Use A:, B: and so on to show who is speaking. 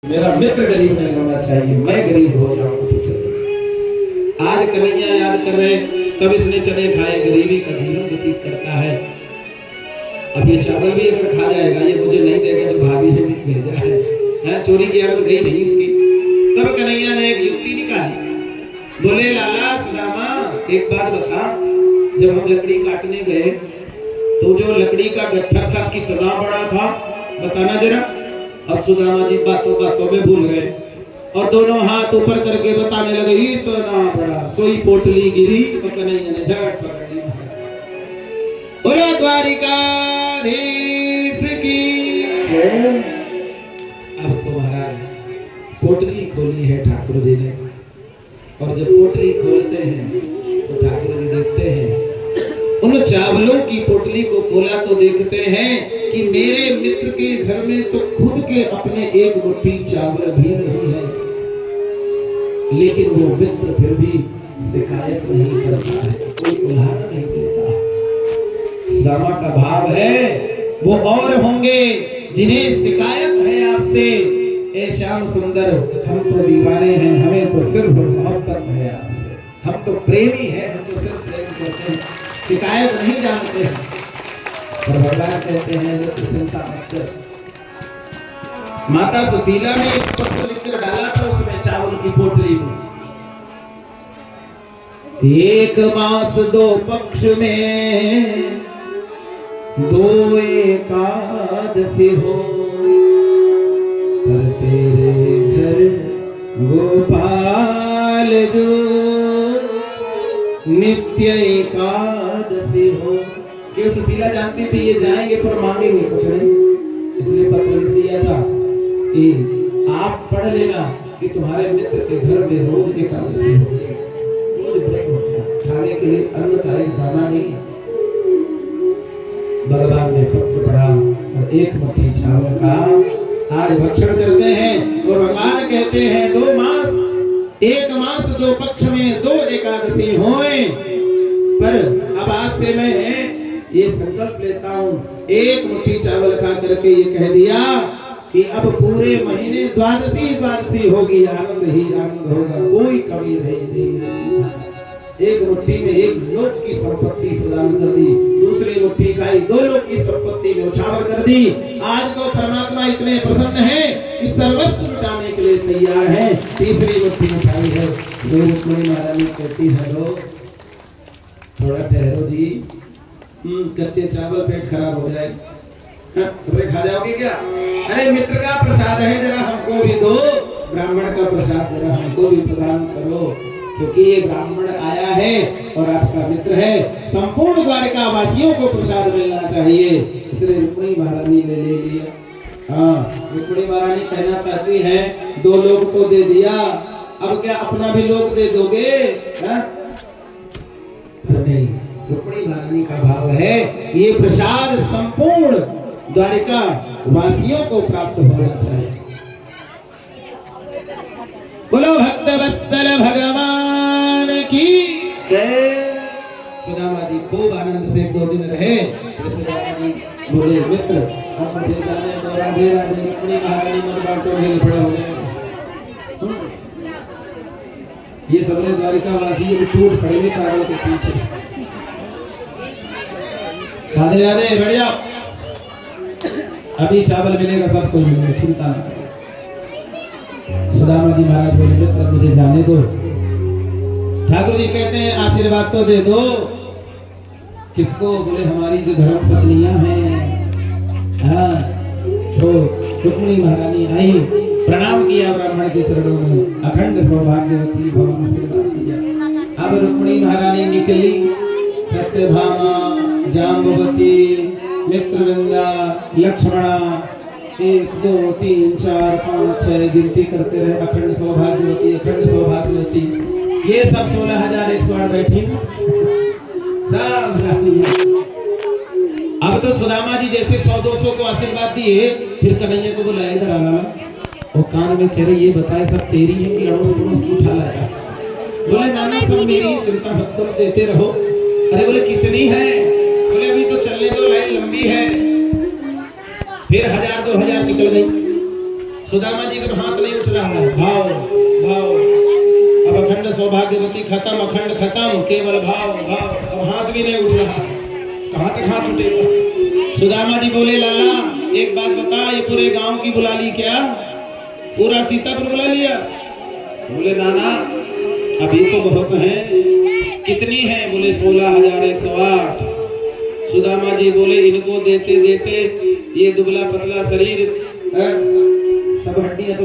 A: मेरा मित्र गरीब नहीं होना चाहिए, मैं गरीब हो जाऊं तो चलो। आज कन्हैया याद कर रहे, कब इसने चने खाए, गरीबी का जीवन व्यतीत करता है। अब ये चावल भी अगर खा जाएगा, ये मुझे नहीं देगा तो भाभी से भी भेजा है, चोरी की आदत गई नहीं इसकी। तब कन्हैया ने एक युक्ति निकाली, बोले लाला सुदामा एक बात बता, जब हम लकड़ी काटने गए तो जो लकड़ी का गट्ठर था कितना बड़ा था, बताना जरा। अब सुदामा जी बातों बातों में भूल गए और दोनों हाथ ऊपर करके बताने लगे, इतना बड़ा। सोई पोटली गिरी तो कन्हैया ने झट पकड़ ली। बोलो द्वारिकाधीश की। अब तो महाराज पोटली खोली है ठाकुर जी ने, और जब पोटली खोलते हैं तो ठाकुर जी देखते हैं, उन चावलों की पोटली को खोला तो देखते हैं कि मेरे मित्र के घर में तो खुद के अपने एक मुट्ठी चावल भी नहीं है, लेकिन वो मित्र फिर भी शिकायत नहीं करता है, कोई उदाहरण नहीं देता। सुदामा का भाव है वो और होंगे जिन्हें शिकायत है आपसे, ए श्याम सुंदर हम तो दीवाने हैं, हमें तो सिर्फ मोहब्बत है आपसे, हम तो प्रेमी हैं, हम तो सिर्फ प्रेम करते हैं, शिकायत नहीं जानते हैं। और भगवान कहते हैं वो तो चिंता मत कर। माता सुशीला ने एक पत्र लिखकर डाला था उसमें चावल की पोटली में, एक मास दो पक्ष में दो एकादशी हो, पर तेरे घर गोपाल जो नित्य एकादशी हो। क्यों सुशीला जानती थी ये जाएंगे पर मांगेंगे कुछ नहीं, इसलिए पत्र लिख दिया था कि आप पढ़ लेना कि तुम्हारे मित्र के घर में रोज एकादशी होगी, रोज व्रत होगा, खाने के लिए अन्न का एक दाना नहीं। भगवान ने पत्र पढ़ा और एक मुट्ठी चावल का आज भक्षण करते हैं। और भगवान कहते हैं दो मास, एक मास दो पक्ष में दो एकादशी होए, पर अब आज से मैं ये संकल्प लेता हूँ, एक मुट्ठी चावल खा करके ये कह दिया कि अब पूरे महीने द्वादशी द्वादशी होगी, आनंद ही आनंद होगा, कोई कमी नहीं। एक मुट्ठी में एक लोक की संपत्ति प्रदान कर दी, दूसरी मुट्ठी खाई दो लोक की संपत्ति में उछावर कर दी। आज को परमात्मा इतने प्रसन्न है कि सर्वस्व लुटाने के लिए तैयार है। तीसरी मुट्ठी में खाई है, रुक्मिणी महारानी कहती है लो थोड़ा ठहरो जी, कच्चे चावल पेट खराब हो जाए, सबरे खा जाओगे क्या? अरे मित्र का प्रसाद है, जरा हमको भी दो, ब्राह्मण का प्रसाद जरा हमको भी प्रदान करो, क्योंकि ये ब्राह्मण आया है और आपका मित्र है, संपूर्ण द्वारिका वासियों को प्रसाद मिलना चाहिए। इसलिए रुक्मिणी महारानी ने ले लिया। हाँ, रुक्मिणी महारानी कहना चाहती है दो लोग को दे दिया, अब क्या अपना भी लोग दे दोगे? नहीं, रुक्मिणी महारानी का भाव है ये प्रसाद संपूर्ण द्वारिका वासियों को प्राप्त होना चाहिए। बोलो भक्त वत्सल भगवान की जय। सुदामा जी खूब आनंद से 2 दिन रहे। सुदामा जी बोले मित्र अब मुझे जाने दो, राधे राधे। रुक्मिणी महारानी मन बांटो ढेल पड़े हो गए। ये सबरे द्वारिका वासी अब टूट पड़ेंगे चावल के पीछे। राधे राधे, बढ़िया, अभी चावल मिलेगा, सबको मिलेगा, चिंता न करो। सुदामा जी महाराज बोले मित्र मुझे जाने दो। ठाकुर जी कहते हैं आशीर्वाद तो दे दो। किसको? बोले हमारी जो धर्म पत्नियां हैं। हाँ, तो रुक्मिणी महारानी आई, प्रणाम किया ब्राह्मण के चरणों में, अखंड सौभाग्यवती भव, आशीर्वाद दिया। अब रुक्मिणी महारानी निकली, सत्यभामा, जाम्बवती, मित्रवृंदा, लक्ष्मणा, 1 2 3 4 5 6 गिनती करते रहे, अखंड सौभाग्यवती, अखंड सौभाग्यवती। ये सब 16,108 बैठी ना, सब रानी। अब तो सुदामा जी जैसे 100-200 को आशीर्वाद दिए, फिर कन्हैया को बुलाया, इधर आना और कान में कह रहे ये बताए सब तेरी है कि अड़ोस पड़ोस की उठा लाया? बोले नाना सब मेरी, चिंता मत करो, देते रहो। अरे बोले कितनी है? बोले अभी तो चलने दो, लाइन लंबी है। फिर 1000-2000 निकल गई। सुदामा जी का हाथ नहीं उठ रहा है। भाव भाव, अब अखंड सौभाग्यवती खत्म, अखंड खत्म, केवल भाव भाव। अब हाथ भी नहीं उठ रहा, कहाँ तक हाथ उठेगा। सुदामा जी बोले लाला एक बात बता, ये पूरे गांव की बुला ली क्या? पूरा सीतापुर बुला लिया? बोले नाना अभी तो बहुत है। कितनी है? बोले 16,108। सुदामा जी बोले इनको देते देते ये दुबला पतला शरीर सब हड्डियां